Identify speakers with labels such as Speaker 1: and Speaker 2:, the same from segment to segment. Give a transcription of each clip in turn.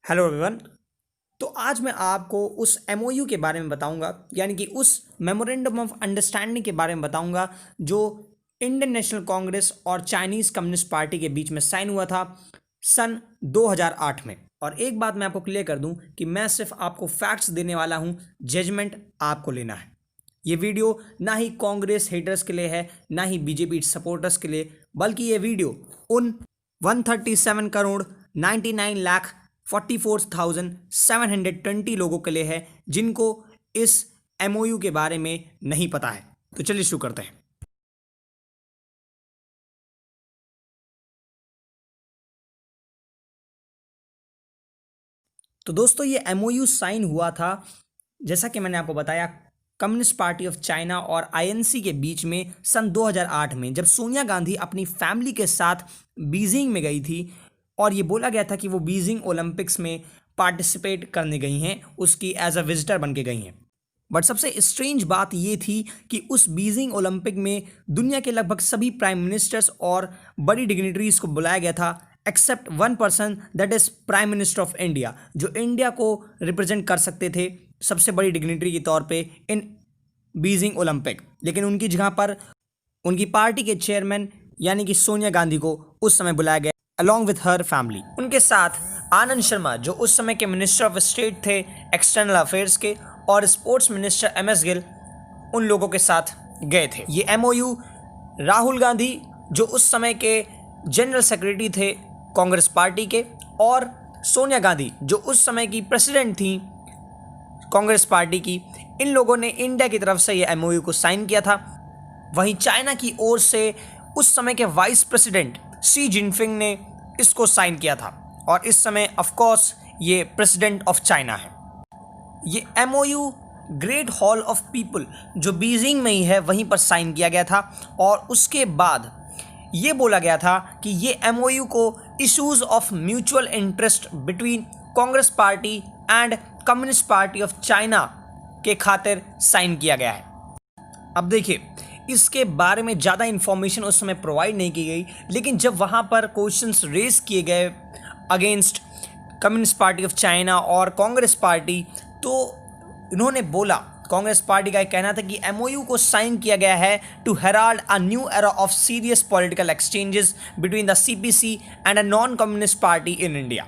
Speaker 1: Hello everyone. तो आज मैं आपको उस एमओयू के बारे में बताऊंगा, यानी कि उस मेमोरेंडम ऑफ अंडरस्टैंडिंग के बारे में बताऊंगा जो इंडियन नेशनल कांग्रेस और चाइनीज़ कम्युनिस्ट पार्टी के बीच में साइन हुआ था सन 2008 में। और एक बात मैं आपको क्लियर कर दूं कि मैं सिर्फ आपको फैक्ट्स देने वाला हूं, जजमेंट आपको लेना है। ये वीडियो ना ही कांग्रेस हेटर्स के लिए है, ना ही बीजेपी सपोर्टर्स के लिए, बल्कि ये वीडियो उन 137 करोड़ 99 लाख 44,720 लोगों के लिए है जिनको इस एमओयू के बारे में नहीं पता है। तो चलिए शुरू करते हैं। तो दोस्तों, ये एमओयू साइन हुआ था, जैसा कि मैंने आपको बताया, कम्युनिस्ट पार्टी ऑफ चाइना और आईएनसी के बीच में सन 2008 में, जब सोनिया गांधी अपनी फैमिली के साथ बीजिंग में गई थी। और ये बोला गया था कि वो बीजिंग ओलंपिक्स में पार्टिसिपेट करने गई हैं, उसकी एज अ विजिटर बन के गई हैं। बट सबसे स्ट्रेंज बात ये थी कि उस बीजिंग ओलंपिक में दुनिया के लगभग सभी प्राइम मिनिस्टर्स और बड़ी डिग्निटरीज को बुलाया गया था, except one person, that is prime minister of India, जो इंडिया को रिप्रेजेंट कर सकते थे सबसे बड़ी डिग्निटरी के तौर पे इन बीजिंग ओलंपिक। लेकिन उनकी जगह पर उनकी पार्टी के चेयरमैन यानी कि सोनिया गांधी को उस समय बुलाया गया अलॉन्ग विथ हर फैमिली। उनके साथ आनंद शर्मा, जो उस समय के मिनिस्टर ऑफ स्टेट थे एक्सटर्नल अफेयर्स के, और स्पोर्ट्स मिनिस्टर एमएस गिल, उन लोगों के साथ गए थे। ये एमओयू राहुल गांधी, जो उस समय के जनरल सेक्रेटरी थे कांग्रेस पार्टी के, और सोनिया गांधी, जो उस समय की प्रेसिडेंट थी कांग्रेस पार्टी की, इन लोगों ने इंडिया की तरफ से ये एमओयू को साइन किया था। वहीं चाइना की ओर से उस समय के वाइस प्रेसिडेंट शी जिनपिंग ने इसको साइन किया था, और इस समय ऑफ कोर्स ये प्रेसिडेंट ऑफ चाइना है। ये MOU great hall of people, जो बीजिंग में ही है, वहीं पर साइन किया गया था। और उसके बाद ये बोला गया था कि ये एमओयू को issues of mutual interest between Congress party and communist party of China के खातिर साइन किया गया है। अब देखिए, इसके बारे में ज़्यादा इन्फॉर्मेशन उस समय प्रोवाइड नहीं की गई, लेकिन जब वहाँ पर क्वेश्चंस रेज किए गए against communist party of China और कांग्रेस पार्टी, तो इन्होंने बोला, कांग्रेस पार्टी का कहना था कि एमओयू को साइन किया गया है to herald a new era of serious political exchanges between the CPC and a non communist party in India.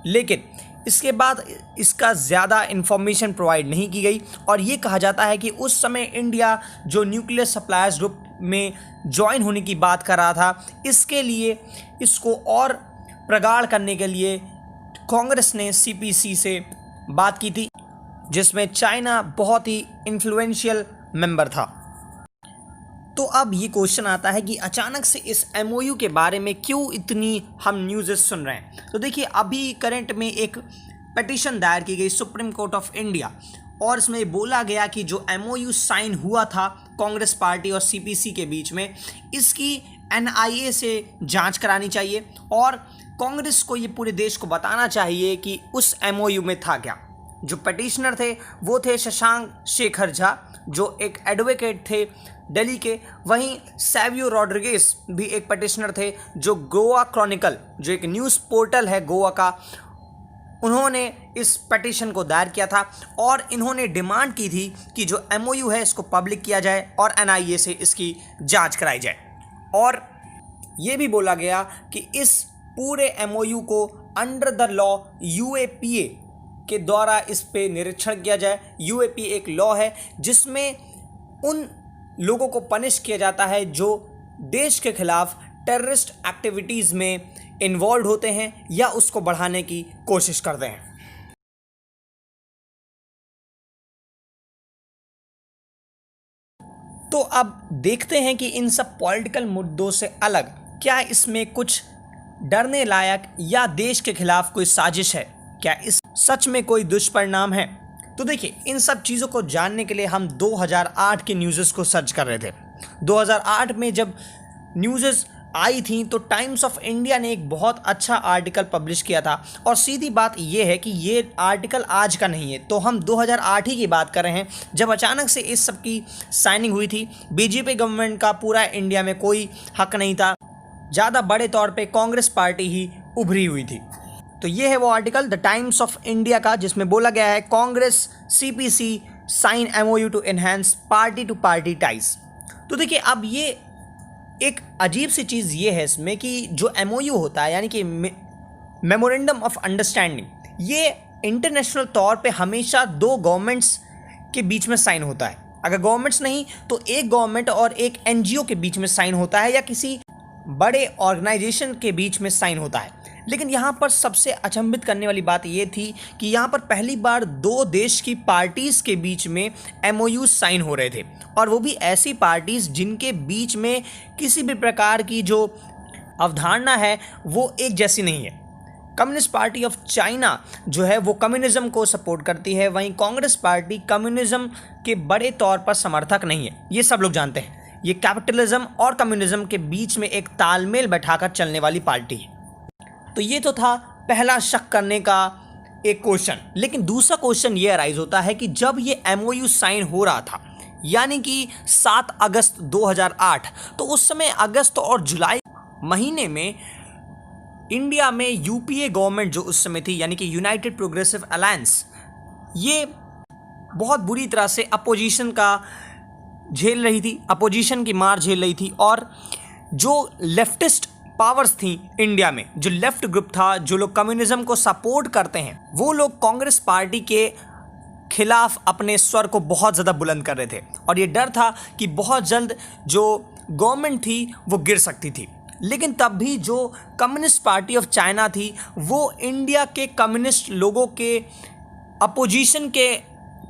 Speaker 1: लेकिन इसके बाद इसका ज़्यादा इन्फॉर्मेशन प्रोवाइड नहीं की गई, और ये कहा जाता है कि उस समय इंडिया जो न्यूक्लियर सप्लायर्स ग्रुप में ज्वाइन होने की बात कर रहा था, इसके लिए इसको और प्रगाढ़ करने के लिए कांग्रेस ने सीपीसी से बात की थी, जिसमें चाइना बहुत ही इन्फ्लुएंशियल मेंबर था। तो अब ये क्वेश्चन आता है कि अचानक से इस एमओयू के बारे में क्यों इतनी हम न्यूज़ेस सुन रहे हैं। तो देखिए, अभी करंट में एक पिटीशन दायर की गई सुप्रीम कोर्ट ऑफ इंडिया, और इसमें बोला गया कि जो एमओयू साइन हुआ था कांग्रेस पार्टी और सीपीसी के बीच में, इसकी एनआईए से जांच करानी चाहिए, और कांग्रेस को ये पूरे देश को बताना चाहिए कि उस एमओयू में था क्या। जो पिटिशनर थे वो थे शशांक शेखर झा, जो एक एडवोकेट थे दिल्ली के। वहीं सैवियो रॉड्रिगेस भी एक पिटिशनर थे, जो गोवा क्रॉनिकल, जो एक न्यूज़ पोर्टल है गोवा का, उन्होंने इस पिटिशन को दायर किया था, और इन्होंने डिमांड की थी कि जो एमओयू है इसको पब्लिक किया जाए और एनआईए से इसकी जांच कराई जाए। और ये भी बोला गया कि इस पूरे एमओयू को अंडर द लॉ यूएपीए के द्वारा इस पे निरीक्षण किया जाए। यूएपीए एक लॉ है जिसमें उन लोगों को पनिश किया जाता है जो देश के खिलाफ टेररिस्ट एक्टिविटीज़ में इन्वॉल्व होते हैं या उसको बढ़ाने की कोशिश करते हैं। तो अब देखते हैं कि इन सब पॉलिटिकल मुद्दों से अलग क्या इसमें कुछ डरने लायक या देश के खिलाफ कोई साजिश है, क्या इस सच में कोई दुष्परिणाम है। तो देखिए, इन सब चीज़ों को जानने के लिए हम 2008 के न्यूज़ेस को सर्च कर रहे थे। 2008 में जब न्यूज़ेस आई थी तो टाइम्स ऑफ इंडिया ने एक बहुत अच्छा आर्टिकल पब्लिश किया था, और सीधी बात यह है कि ये आर्टिकल आज का नहीं है, तो हम 2008 ही की बात कर रहे हैं, जब अचानक से इस सब की साइनिंग हुई थी। बीजेपी गवर्नमेंट का पूरा इंडिया में कोई हक नहीं था, ज़्यादा बड़े तौर पे कांग्रेस पार्टी ही उभरी हुई थी। तो ये है वो article the Times of India का, जिसमें बोला गया है Congress CPC sign MOU to enhance party to party ties. तो देखिए अब ये एक अजीब सी चीज़ ये है इसमें कि जो एमओयू होता है यानी कि मेमोरेंडम ऑफ अंडरस्टैंडिंग, ये इंटरनेशनल तौर पे हमेशा दो गवर्नमेंट्स के बीच में साइन होता है। अगर गवर्नमेंट्स नहीं तो एक गवर्नमेंट और एक एनजीओ के बीच में साइन होता है या किसी बड़े ऑर्गेनाइजेशन के बीच में साइन होता है। लेकिन यहाँ पर सबसे अचंभित करने वाली बात ये थी कि यहाँ पर पहली बार दो देश की पार्टीज़ के बीच में एमओयू साइन हो रहे थे, और वो भी ऐसी पार्टीज़ जिनके बीच में किसी भी प्रकार की जो अवधारणा है वो एक जैसी नहीं है। कम्युनिस्ट पार्टी ऑफ चाइना जो है वो कम्युनिज्म को सपोर्ट करती है, वहीं कांग्रेस पार्टी कम्युनिज्म के बड़े तौर पर समर्थक नहीं है। ये सब लोग जानते हैं। ये कैपिटलिज्म और कम्युनिज्म के बीच में एक तालमेल बैठाकर चलने वाली पार्टी है। तो ये तो था पहला शक करने का एक क्वेश्चन। लेकिन दूसरा क्वेश्चन ये अराइज होता है कि जब ये एमओयू साइन हो रहा था यानी कि 7 अगस्त 2008, तो उस समय अगस्त और जुलाई महीने में इंडिया में यूपीए गवर्नमेंट जो उस समय थी यानी कि यूनाइटेड प्रोग्रेसिव अलायंस, ये बहुत बुरी तरह से अपोजिशन का झेल रही थी, अपोजिशन की मार झेल रही थी। और जो लेफ्टिस्ट पावर्स थी इंडिया में, जो लेफ्ट ग्रुप था, जो लोग कम्युनिज्म को सपोर्ट करते हैं, वो लोग कांग्रेस पार्टी के खिलाफ अपने स्वर को बहुत ज़्यादा बुलंद कर रहे थे। और ये डर था कि बहुत जल्द जो गवर्नमेंट थी वो गिर सकती थी। लेकिन तब भी जो कम्युनिस्ट पार्टी ऑफ चाइना थी वो इंडिया के कम्युनिस्ट लोगों के अपोजिशन के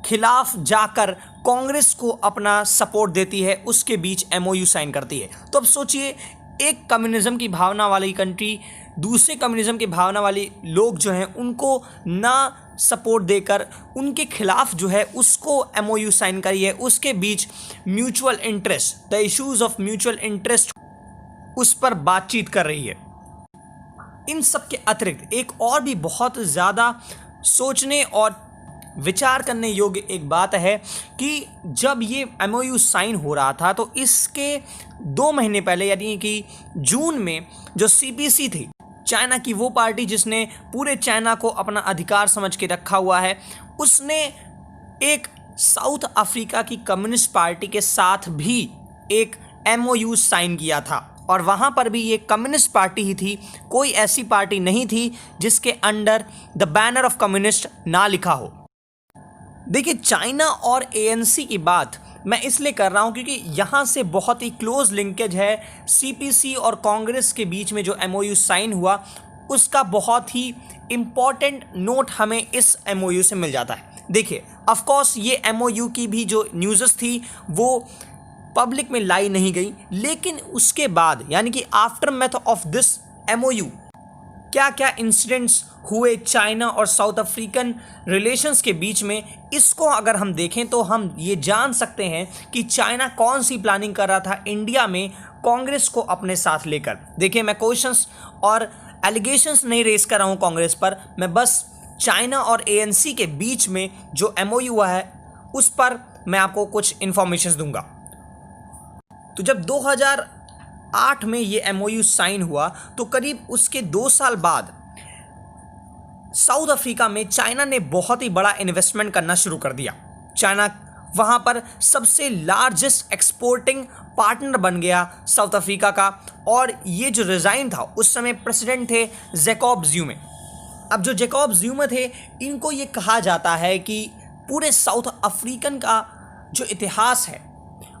Speaker 1: खिलाफ जाकर कांग्रेस को अपना सपोर्ट देती है, उसके बीच एमओयू साइन करती है। तो अब सोचिए, एक कम्युनिज्म की भावना वाली कंट्री दूसरे कम्युनिज्म की भावना वाले लोग जो हैं उनको ना सपोर्ट देकर उनके खिलाफ जो है उसको एमओयू साइन करी है, उसके बीच mutual interest, the issues of mutual interest, उस पर बातचीत कर रही है। इन सब के अतिरिक्त एक और भी बहुत ज़्यादा सोचने और विचार करने योग्य एक बात है कि जब ये एमओयू साइन हो रहा था तो इसके 2 महीने पहले यानी कि जून में जो सीपीसी थी, चाइना की वो पार्टी जिसने पूरे चाइना को अपना अधिकार समझ के रखा हुआ है, उसने एक साउथ अफ्रीका की कम्युनिस्ट पार्टी के साथ भी एक एमओयू साइन किया था। और वहाँ पर भी ये कम्युनिस्ट पार्टी ही थी, कोई ऐसी पार्टी नहीं थी जिसके under the banner of communist ना लिखा हो। देखिए, चाइना और एएनसी की बात मैं इसलिए कर रहा हूँ क्योंकि यहाँ से बहुत ही क्लोज लिंकेज है सीपीसी और कांग्रेस के बीच में। जो एमओयू साइन हुआ उसका बहुत ही इम्पॉर्टेंट नोट हमें इस एमओयू से मिल जाता है। देखिए, ऑफ कोर्स ये एमओयू की भी जो न्यूज़ थी वो पब्लिक में लाई नहीं गई, लेकिन उसके बाद यानी कि आफ्टरमैथ ऑफ दिस एमओयू क्या क्या इंसिडेंट्स हुए चाइना और साउथ अफ्रीकन रिलेशंस के बीच में, इसको अगर हम देखें तो हम ये जान सकते हैं कि चाइना कौन सी प्लानिंग कर रहा था इंडिया में कांग्रेस को अपने साथ लेकर। देखिए, मैं क्वेश्चंस और एलिगेशंस नहीं रेस कर रहा हूँ कांग्रेस पर, मैं बस चाइना और एएनसी के बीच में जो एमओयू हुआ है उस पर मैं आपको कुछ इन्फॉर्मेशन दूंगा। तो जब 2008 में ये एमओयू साइन हुआ तो करीब उसके 2 साल बाद साउथ अफ्रीका में चाइना ने बहुत ही बड़ा इन्वेस्टमेंट करना शुरू कर दिया। चाइना वहाँ पर सबसे लार्जेस्ट एक्सपोर्टिंग पार्टनर बन गया साउथ अफ्रीका का। और ये जो रिज़ाइन था उस समय प्रेसिडेंट थे जैकब ज़ुमा। अब जो जैकब ज़ुमा थे, इनको ये कहा जाता है कि पूरे साउथ अफ्रीकन का जो इतिहास है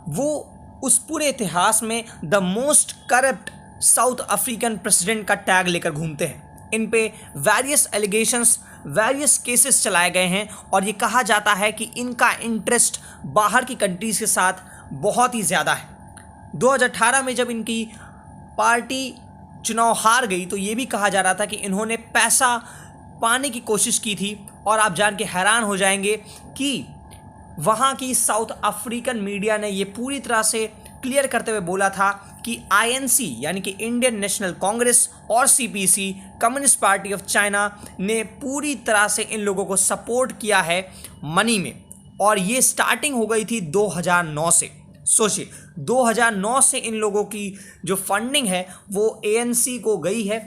Speaker 1: वो उस पूरे इतिहास में the most corrupt south African president का टैग लेकर घूमते हैं। इन पे वेरियस एलिगेशंस, वेरियस केसेस चलाए गए हैं और ये कहा जाता है कि इनका इंटरेस्ट बाहर की कंट्रीज़ के साथ बहुत ही ज़्यादा है। 2018 में जब इनकी पार्टी चुनाव हार गई तो ये भी कहा जा रहा था कि इन्होंने पैसा पाने की कोशिश की थी। और आप जान के हैरान हो जाएंगे कि वहाँ की साउथ अफ्रीकन मीडिया ने ये पूरी तरह से क्लियर करते हुए बोला था कि आईएनसी यानी कि इंडियन नेशनल कांग्रेस और CPC communist party of China ने पूरी तरह से इन लोगों को सपोर्ट किया है मनी में। और ये स्टार्टिंग हो गई थी 2009 से। सोचिए, 2009 से इन लोगों की जो फंडिंग है वो एएनसी को गई है।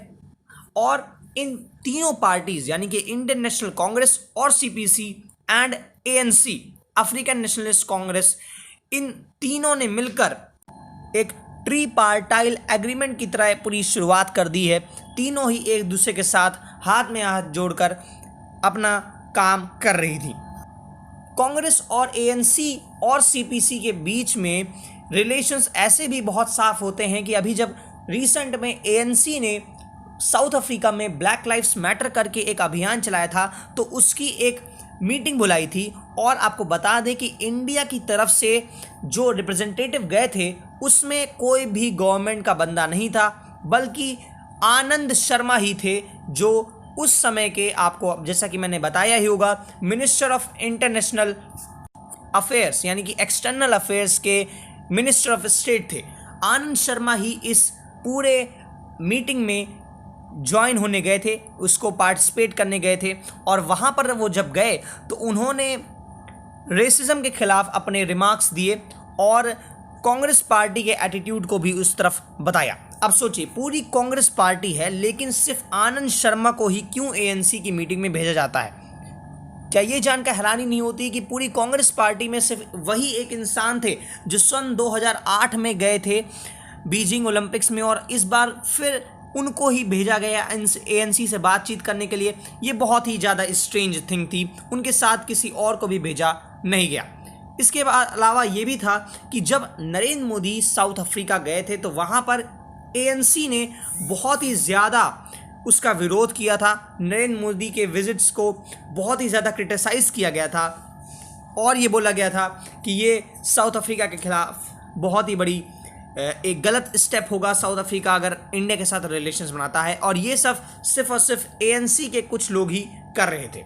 Speaker 1: और इन तीनों पार्टीज यानी कि इंडियन नेशनल कांग्रेस और CPC and ANC African Nationalist Congress, इन तीनों ने मिलकर एक ट्रीपार्टाइल एग्रीमेंट की तरह पूरी शुरुआत कर दी है। तीनों ही एक दूसरे के साथ हाथ में हाथ जोड़कर अपना काम कर रही थी। कांग्रेस और एएनसी और सीपीसी के बीच में रिलेशंस ऐसे भी बहुत साफ होते हैं कि अभी जब रिसेंट में एएनसी ने साउथ अफ्रीका में ब्लैक लाइव्स मैटर करके एक अभियान चलाया था, तो उसकी एक मीटिंग बुलाई थी। और आपको बता दें कि इंडिया की तरफ से जो रिप्रेजेंटेटिव गए थे उसमें कोई भी गवर्नमेंट का बंदा नहीं था, बल्कि आनंद शर्मा ही थे, जो उस समय के, आपको जैसा कि मैंने बताया ही होगा, मिनिस्टर ऑफ इंटरनेशनल अफेयर्स यानी कि एक्सटर्नल अफेयर्स के मिनिस्टर ऑफ स्टेट थे। आनंद शर्मा ही इस पूरे मीटिंग में ज्वाइन होने गए थे, उसको पार्टिसिपेट करने गए थे। और वहाँ पर वो जब गए तो उन्होंने रेसिज्म के खिलाफ अपने रिमार्क्स दिए और कांग्रेस पार्टी के एटीट्यूड को भी उस तरफ बताया। अब सोचिए, पूरी कांग्रेस पार्टी है, लेकिन सिर्फ आनंद शर्मा को ही क्यों एएनसी की मीटिंग में भेजा जाता है? क्या ये जानकर हैरानी नहीं होती कि पूरी कांग्रेस पार्टी में सिर्फ वही एक इंसान थे जो सन 2008 में गए थे बीजिंग ओलंपिक्स में, और इस बार फिर उनको ही भेजा गया एएनसी से बातचीत करने के लिए? ये बहुत ही ज़्यादा स्ट्रेंज थिंग थी। उनके साथ किसी और को भी भेजा नहीं गया। इसके अलावा ये भी था कि जब नरेंद्र मोदी साउथ अफ्रीका गए थे तो वहाँ पर एएनसी ने बहुत ही ज़्यादा उसका विरोध किया था। नरेंद्र मोदी के विजिट्स को बहुत ही ज़्यादा क्रिटिसाइज़ किया गया था और ये बोला गया था कि ये साउथ अफ्रीका के खिलाफ बहुत ही बड़ी एक गलत स्टेप होगा साउथ अफ्रीका अगर इंडिया के साथ रिलेशंस बनाता है। और ये सब सिर्फ और सिर्फ एएनसी के कुछ लोग ही कर रहे थे।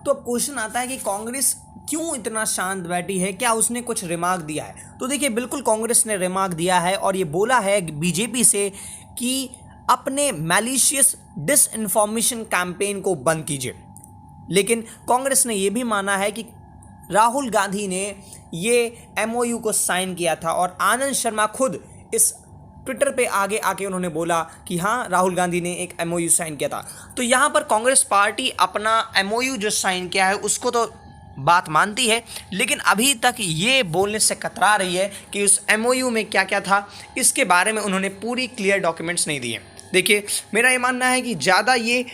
Speaker 1: तो अब क्वेश्चन आता है कि कांग्रेस क्यों इतना शांत बैठी है? क्या उसने कुछ रिमार्क दिया है? तो देखिए, बिल्कुल कांग्रेस ने रिमार्क दिया है और ये बोला है बीजेपी से कि अपने मैलिशियस डिसइंफॉर्मेशन कैंपेन को बंद कीजिए। लेकिन कांग्रेस ने यह भी माना है कि राहुल गांधी ने ये एमओयू को साइन किया था और आनंद शर्मा खुद इस ट्विटर पे आगे आके उन्होंने बोला कि हाँ, राहुल गांधी ने एक एमओयू साइन किया था। तो यहाँ पर कांग्रेस पार्टी अपना एमओयू जो साइन किया है उसको तो बात मानती है, लेकिन अभी तक ये बोलने से कतरा रही है कि उस एमओयू में क्या क्या था, इसके बारे में उन्होंने पूरी क्लियर डॉक्यूमेंट्स नहीं दिए। देखिए, मेरा ये मानना है कि ज़्यादा ये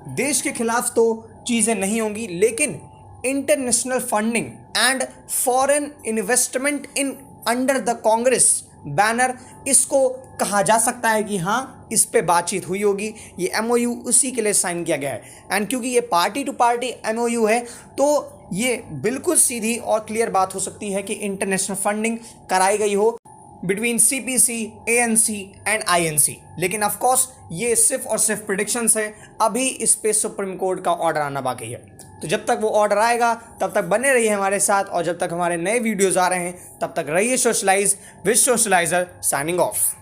Speaker 1: देश के खिलाफ तो चीज़ें नहीं होंगी, लेकिन international funding and foreign investment in under the Congress banner, इसको कहा जा सकता है कि हाँ, इस पे बातचीत हुई होगी। ये एमओयू उसी के लिए साइन किया गया है। एंड क्योंकि ये पार्टी टू पार्टी एमओयू है, तो ये बिल्कुल सीधी और क्लियर बात हो सकती है कि इंटरनेशनल फंडिंग कराई गई हो between CPC, ANC and INC. लेकिन ऑफ कोर्स ये सिर्फ और सिर्फ प्रेडिक्शंस है। अभी इस पे सुप्रीम कोर्ट का ऑर्डर आना बाकी है। तो जब तक वो ऑर्डर आएगा तब तक बने रहिए हमारे साथ, और जब तक हमारे नए वीडियोस आ रहे हैं तब तक रहिए socialise with socialiser. Signing of.